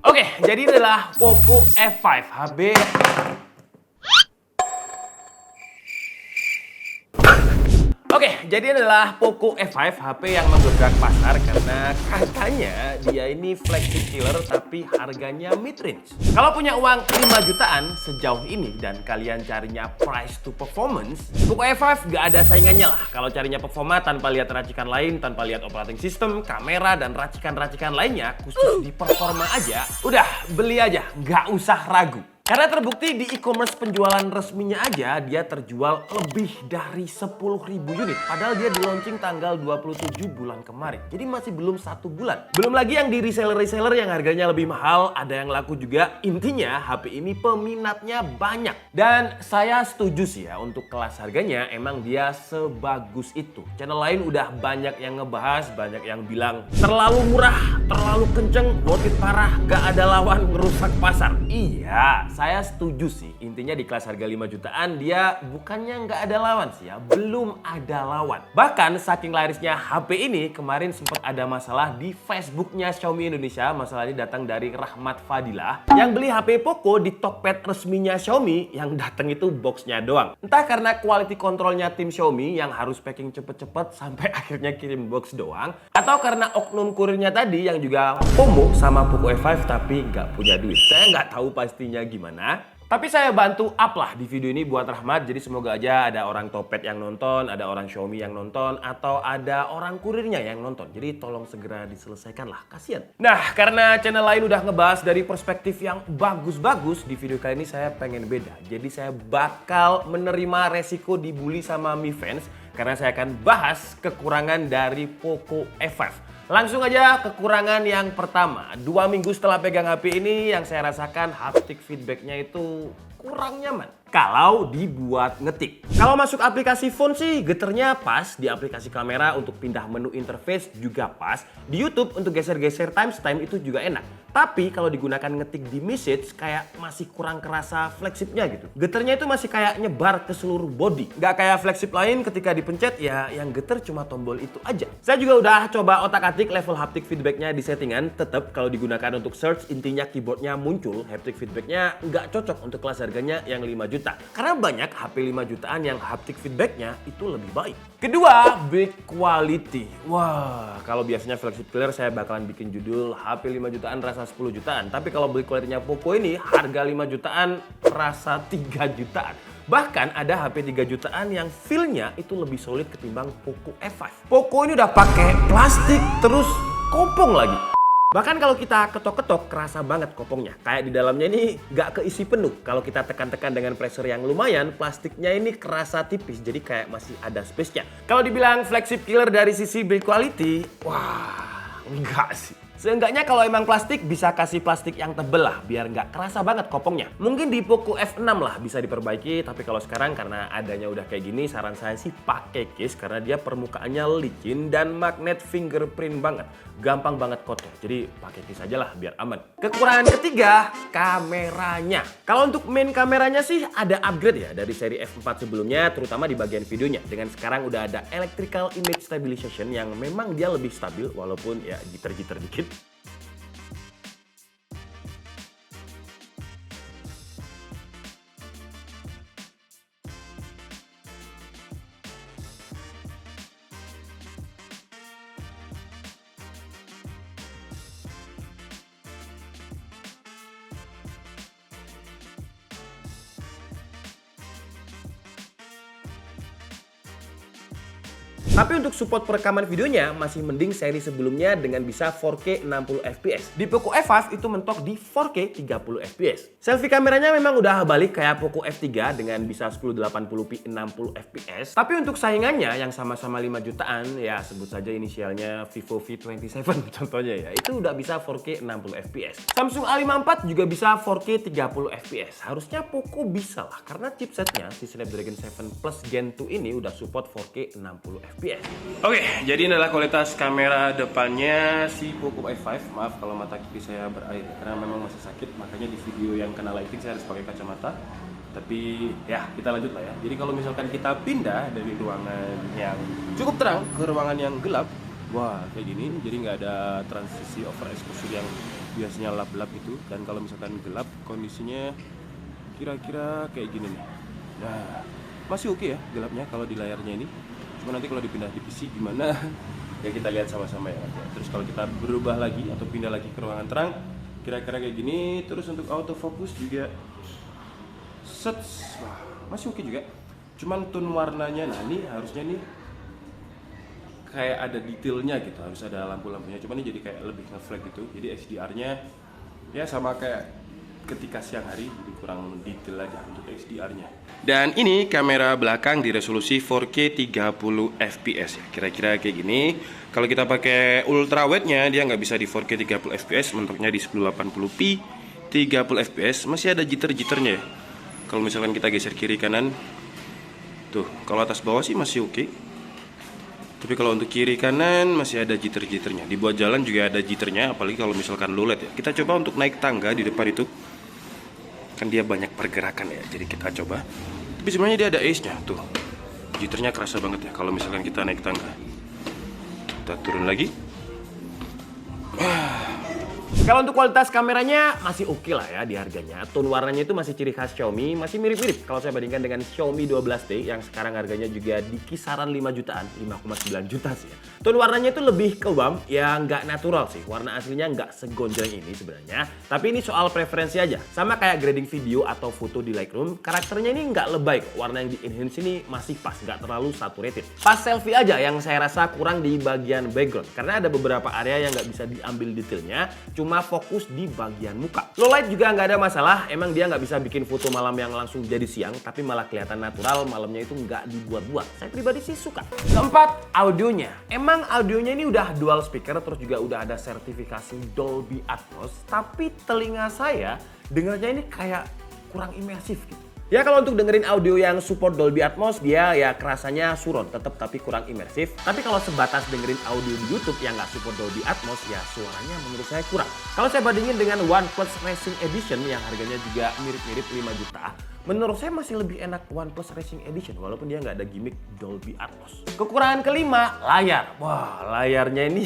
Oke, jadi ini adalah Poco F5 HP. Oke, jadi ini adalah Poco F5 HP yang menggebrak pasar karena katanya dia ini flagship killer tapi harganya mid-range. Kalau punya uang 5 jutaan sejauh ini dan kalian carinya price to performance, Poco F5 gak ada saingannya lah. Kalau carinya performa tanpa lihat racikan lain, tanpa lihat operating system, kamera, dan racikan-racikan lainnya, khusus di performa aja, udah beli aja, gak usah ragu. Karena terbukti di e-commerce penjualan resminya aja dia terjual lebih dari 10.000 unit. Padahal dia di launching tanggal 27 bulan kemarin. Jadi masih belum 1 bulan. Belum lagi yang di reseller-reseller yang harganya lebih mahal, ada yang laku juga. Intinya HP ini peminatnya banyak. Dan saya setuju sih ya untuk kelas harganya emang dia sebagus itu. Channel lain udah banyak yang ngebahas, banyak yang bilang terlalu murah, terlalu kenceng, worth it parah, gak ada lawan, ngerusak pasar. Iya, saya setuju sih. Intinya di kelas harga 5 jutaan dia bukannya nggak ada lawan sih ya. Belum ada lawan. Bahkan saking larisnya HP ini kemarin sempat ada masalah di Facebooknya Xiaomi Indonesia. Masalah ini datang dari Rahmat Fadilah yang beli HP Poco di Tokped resminya Xiaomi yang datang itu boxnya doang. Entah karena quality controlnya tim Xiaomi yang harus packing cepet-cepet sampai akhirnya kirim box doang. Atau karena oknum kurirnya tadi yang juga FOMO sama Poco F5 tapi nggak punya duit. Saya nggak tahu pastinya gimana. Tapi saya bantu up lah di video ini buat Rahmat. Jadi semoga aja ada orang Tokped yang nonton, ada orang Xiaomi yang nonton, atau ada orang kurirnya yang nonton. Jadi tolong segera diselesaikan lah, kasihan. Nah, karena channel lain udah ngebahas dari perspektif yang bagus-bagus, di video kali ini saya pengen beda. Jadi saya bakal menerima resiko dibully sama Mi Fans karena saya akan bahas kekurangan dari Poco F5. Langsung aja kekurangan yang pertama. 2 minggu setelah pegang HP ini yang saya rasakan haptic feedbacknya itu kurang nyaman kalau dibuat ngetik. Kalau masuk aplikasi phone sih geternya pas, di aplikasi kamera untuk pindah menu interface juga pas, di YouTube untuk geser-geser timestamp itu juga enak. Tapi kalau digunakan ngetik di message kayak masih kurang kerasa flagshipnya gitu. Geternya itu masih kayak nyebar ke seluruh body. Nggak kayak flagship lain ketika dipencet ya yang geter cuma tombol itu aja. Saya juga udah coba otak-atik level haptic feedbacknya di settingan. Tetap kalau digunakan untuk search intinya keyboardnya muncul, haptic feedbacknya nggak cocok untuk kelas harganya yang 5 juta. Karena banyak HP 5 jutaan yang haptic feedbacknya itu lebih baik. Kedua, build quality. Wah, kalau biasanya flagship killer saya bakalan bikin judul HP 5 jutaan rasa 10 jutaan. Tapi kalau build quality-nya Poco ini harga 5 jutaan rasa 3 jutaan. Bahkan ada HP 3 jutaan yang feel-nya itu lebih solid ketimbang Poco F5. Poco ini udah pakai plastik terus kopong lagi. Bahkan kalau kita ketok-ketok kerasa banget kopongnya. Kayak di dalamnya ini nggak keisi penuh. Kalau kita tekan-tekan dengan pressure yang lumayan, plastiknya ini kerasa tipis. Jadi kayak masih ada space-nya. Kalau dibilang flagship killer dari sisi build quality, wah enggak sih. Seenggaknya kalau emang plastik bisa kasih plastik yang tebel lah biar nggak kerasa banget kopongnya. Mungkin di Poco F6 lah bisa diperbaiki, tapi kalau sekarang karena adanya udah kayak gini, saran saya sih pakai case karena dia permukaannya licin dan magnet fingerprint banget. Gampang banget kotor, jadi pakai case aja lah biar aman. Kekurangan ketiga, kameranya. Kalau untuk main kameranya sih ada upgrade ya dari seri F4 sebelumnya, terutama di bagian videonya. Dengan sekarang udah ada electrical image stabilization yang memang dia lebih stabil walaupun ya jitter-jitter dikit. Tapi untuk support perekaman videonya masih mending seri sebelumnya dengan bisa 4K 60 fps. Di Poco F5 itu mentok di 4K 30 fps. Selfie kameranya memang udah balik kayak Poco F3 dengan bisa 1080p 60 fps. Tapi untuk saingannya yang sama-sama 5 jutaan ya sebut saja inisialnya Vivo V27 contohnya ya, itu udah bisa 4K 60 fps. Samsung A54 juga bisa 4K 30 fps. Harusnya Poco bisa lah karena chipsetnya si Snapdragon 7 Plus Gen 2 ini udah support 4K 60 fps. Oke, jadi ini adalah kualitas kamera depannya si Poco F5. Maaf kalau mata kiri saya berair karena memang masih sakit, makanya di video yang kena lighting saya harus pakai kacamata. Tapi ya kita lanjut lah ya. Jadi kalau misalkan kita pindah dari ruangan yang cukup terang ke ruangan yang gelap, wah kayak gini. Jadi nggak ada transisi overexposure yang biasanya lap-lap itu, dan kalau misalkan gelap kondisinya kira-kira kayak gini nih. Nah, masih oke ya gelapnya kalau di layarnya ini. Cuma nanti kalau dipindah di PC gimana ya kita lihat sama-sama ya nanti. Terus kalau kita berubah lagi atau pindah lagi ke ruangan terang, kira-kira kayak gini. Terus untuk autofocus juga wah, masih oke juga. Cuman tone warnanya, nah ini harusnya nih kayak ada detailnya gitu, harus ada lampu-lampunya. Cuman ini jadi kayak lebih nge-flag gitu. Jadi HDR-nya ya sama kayak ketika siang hari, jadi kurang detail aja untuk HDR-nya. Dan ini kamera belakang di resolusi 4K 30 fps ya. Kira-kira kayak gini. Kalau kita pakai ultra wide-nya dia nggak bisa di 4K 30 fps, mentoknya di 1080p 30 fps. Masih ada jitter-jitternya ya. Kalau misalkan kita geser kiri kanan, tuh kalau atas bawah sih masih oke. Tapi kalau untuk kiri kanan masih ada jitter-jitternya. Dibuat jalan juga ada jitternya, apalagi kalau misalkan low light ya. Kita coba untuk naik tangga di depan itu. Kan dia banyak pergerakan ya, jadi kita coba. Tapi sebenarnya dia ada ace-nya, tuh. Jitternya kerasa banget ya kalau misalkan kita naik tangga. Kita turun lagi. Kalau untuk kualitas kameranya masih oke lah ya di harganya. Tone warnanya itu masih ciri khas Xiaomi, masih mirip-mirip kalau saya bandingkan dengan Xiaomi 12T yang sekarang harganya juga di kisaran 5 jutaan, 5,9 juta sih ya. Tone warnanya itu lebih ke warm, ya nggak natural sih. Warna aslinya nggak segonjreng ini sebenarnya. Tapi ini soal preferensi aja. Sama kayak grading video atau foto di Lightroom, karakternya ini nggak lebay kok. Warna yang di enhance ini masih pas, nggak terlalu saturated. Pas selfie aja yang saya rasa kurang di bagian background. Karena ada beberapa area yang nggak bisa diambil detailnya, cuma fokus di bagian muka. Low light juga nggak ada masalah, emang dia nggak bisa bikin foto malam yang langsung jadi siang, tapi malah kelihatan natural, malamnya itu nggak dibuat-buat. Saya pribadi sih suka. Keempat, audionya. Emang audionya ini udah dual speaker, terus juga udah ada sertifikasi Dolby Atmos, tapi telinga saya dengarnya ini kayak kurang imersif gitu. Ya kalau untuk dengerin audio yang support Dolby Atmos, dia ya kerasanya surround tetap tapi kurang imersif. Tapi kalau sebatas dengerin audio di YouTube yang nggak support Dolby Atmos, ya suaranya menurut saya kurang. Kalau saya bandingin dengan OnePlus Racing Edition yang harganya juga mirip-mirip 5 juta, menurut saya masih lebih enak OnePlus Racing Edition walaupun dia nggak ada gimmick Dolby Atmos. Kekurangan kelima, layar. Wah, layarnya ini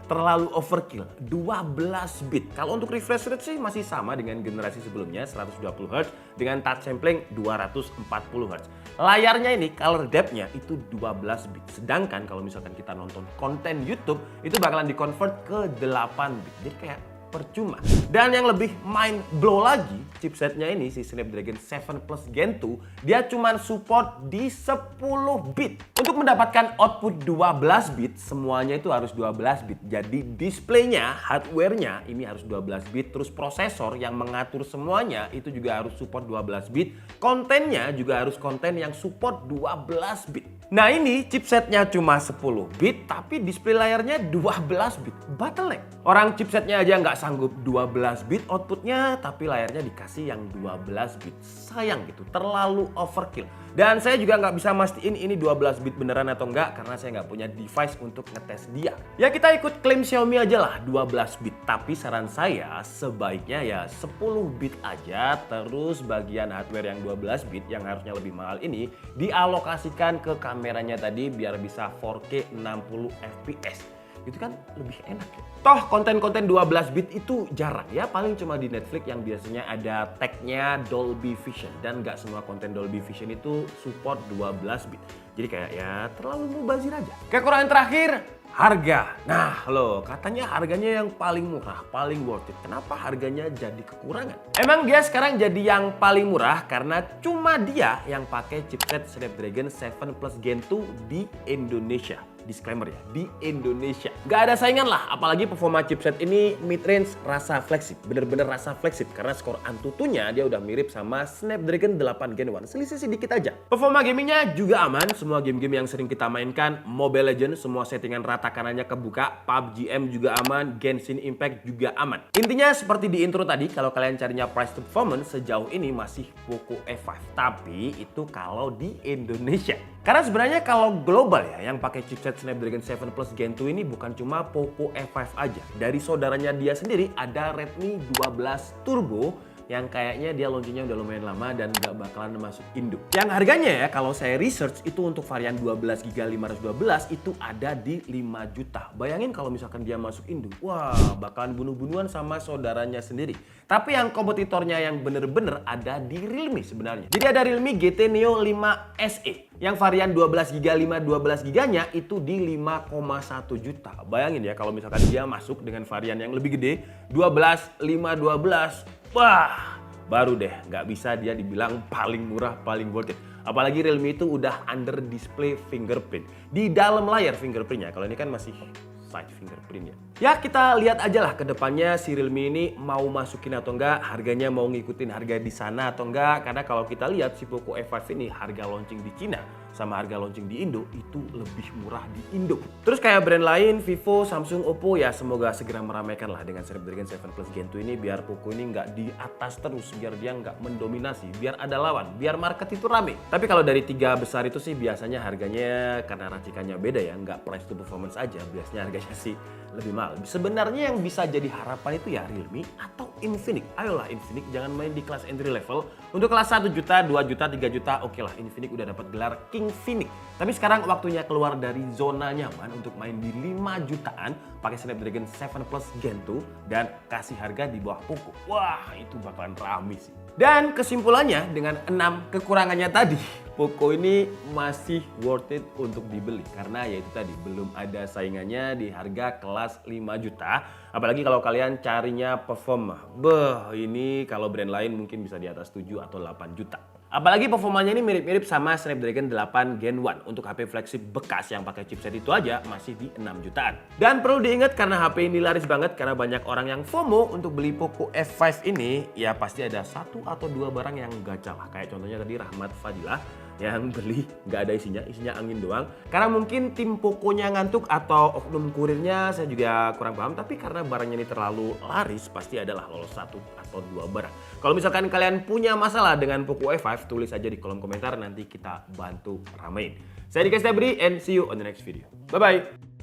terlalu overkill, 12 bit. Kalau untuk refresh rate sih masih sama dengan generasi sebelumnya, 120 Hz dengan touch sampling 240 Hz. Layarnya ini color depth-nya itu 12 bit. Sedangkan kalau misalkan kita nonton konten YouTube itu bakalan di-convert ke 8 bit. Jadi kayak percuma. Dan yang lebih mind blow lagi, chipsetnya ini si Snapdragon 7 Plus Gen 2, dia cuma support di 10 bit. Untuk mendapatkan output 12 bit, semuanya itu harus 12 bit. Jadi displaynya, hardware-nya ini harus 12 bit, terus prosesor yang mengatur semuanya itu juga harus support 12 bit. Kontennya juga harus konten yang support 12 bit. Nah ini chipsetnya cuma 10 bit, tapi display layarnya 12 bit. Bottleneck. Orang chipsetnya aja nggak sanggup 12 bit outputnya, tapi layarnya dikasih yang 12 bit. Sayang gitu, terlalu overkill. Dan saya juga nggak bisa mastiin ini 12 bit beneran atau enggak, karena saya nggak punya device untuk ngetes dia. Ya kita ikut klaim Xiaomi aja lah 12 bit, tapi saran saya sebaiknya ya 10 bit aja, terus bagian hardware yang 12 bit yang harusnya lebih mahal ini dialokasikan ke kameranya tadi biar bisa 4K 60 fps. Itu kan lebih enak ya. Toh konten-konten 12 bit itu jarang ya, paling cuma di Netflix yang biasanya ada tag-nya Dolby Vision, dan nggak semua konten Dolby Vision itu support 12 bit. Jadi kayak ya terlalu mubazir aja. Kekurangan terakhir, harga. Nah loh, katanya harganya yang paling murah, paling worth it. Kenapa harganya jadi kekurangan? Emang dia sekarang jadi yang paling murah karena cuma dia yang pakai chipset Snapdragon 7 Plus Gen 2 di Indonesia. Disclaimer ya, di Indonesia. Gak ada saingan lah, apalagi performa chipset ini mid-range rasa flagship. Bener-bener rasa flagship, karena skor Antutunya dia udah mirip sama Snapdragon 8 Gen 1. Selisih sedikit aja. Performa gamingnya juga aman, semua game-game yang sering kita mainkan. Mobile Legends, semua settingan rata kanannya kebuka. PUBG M juga aman, Genshin Impact juga aman. Intinya seperti di intro tadi, kalau kalian carinya price to performance, sejauh ini masih Poco F5. Tapi itu kalau di Indonesia. Karena sebenarnya kalau global ya, yang pakai chipset Snapdragon 7 Plus Gen 2 ini bukan cuma Poco F5 aja. Dari saudaranya dia sendiri ada Redmi 12 Turbo yang kayaknya dia launchingnya udah lumayan lama dan nggak bakalan masuk Indo. Yang harganya ya kalau saya research itu untuk varian 12GB 512 itu ada di 5 juta. Bayangin kalau misalkan dia masuk Indo, wah bakalan bunuh-bunuhan sama saudaranya sendiri. Tapi yang kompetitornya yang bener-bener ada di Realme sebenarnya. Jadi ada Realme GT Neo 5 SE. Yang varian 12GB 512GB-nya itu di 5,1 juta. Bayangin ya kalau misalkan dia masuk dengan varian yang lebih gede 12, 5, 12. Wah, baru deh nggak bisa dia dibilang paling murah, paling worth it. Apalagi Realme itu udah under display fingerprint. Di dalam layar fingerprintnya. Kalau ini kan masih side fingerprint ya. Ya kita lihat aja lah ke depannya si Realme ini mau masukin atau enggak, harganya mau ngikutin harga di sana atau enggak. Karena kalau kita lihat si Poco F5 ini harga launching di Cina sama harga launching di Indo itu lebih murah di Indo. Terus kayak brand lain, Vivo, Samsung, Oppo ya semoga segera meramaikan lah dengan Snapdragon 7 Plus Gen 2 ini biar Poco ini nggak di atas terus, biar dia nggak mendominasi, biar ada lawan, biar market itu rame. Tapi kalau dari tiga besar itu sih biasanya harganya karena racikannya beda ya, nggak price to performance aja, biasanya harganya sih lebih mahal. Sebenarnya yang bisa jadi harapan itu ya Realme atau Infinix. Ayolah Infinix, jangan main di kelas entry level. Untuk kelas 1 juta, 2 juta, 3 juta, oke lah Infinix udah dapat gelar King Phoenix. Tapi sekarang waktunya keluar dari zona nyaman untuk main di 5 jutaan pakai Snapdragon 7 Plus Gen 2 dan kasih harga di bawah Poco. Wah, itu bakalan rame sih. Dan kesimpulannya dengan 6 kekurangannya tadi, Poco ini masih worth it untuk dibeli karena ya itu tadi belum ada saingannya di harga kelas 5 juta. Apalagi kalau kalian carinya perform. Ini kalau brand lain mungkin bisa di atas 7 atau 8 juta. Apalagi performanya ini mirip-mirip sama Snapdragon 8 Gen 1. Untuk HP flagship bekas yang pakai chipset itu aja masih di 6 jutaan. Dan perlu diingat karena HP ini laris banget karena banyak orang yang FOMO untuk beli Poco F5 ini, ya pasti ada 1 atau 2 barang yang gacal lah. Kayak contohnya tadi Rahmat Fadilah yang beli nggak ada isinya angin doang. Karena mungkin tim Poconya ngantuk atau oknum kurirnya saya juga kurang paham. Tapi karena barangnya ini terlalu laris pasti adalah lolos 1 atau 2 barang. Kalau misalkan kalian punya masalah dengan Poco F5 tulis aja di kolom komentar nanti kita bantu ramein. Saya Dika Stabri and see you on the next video. Bye bye.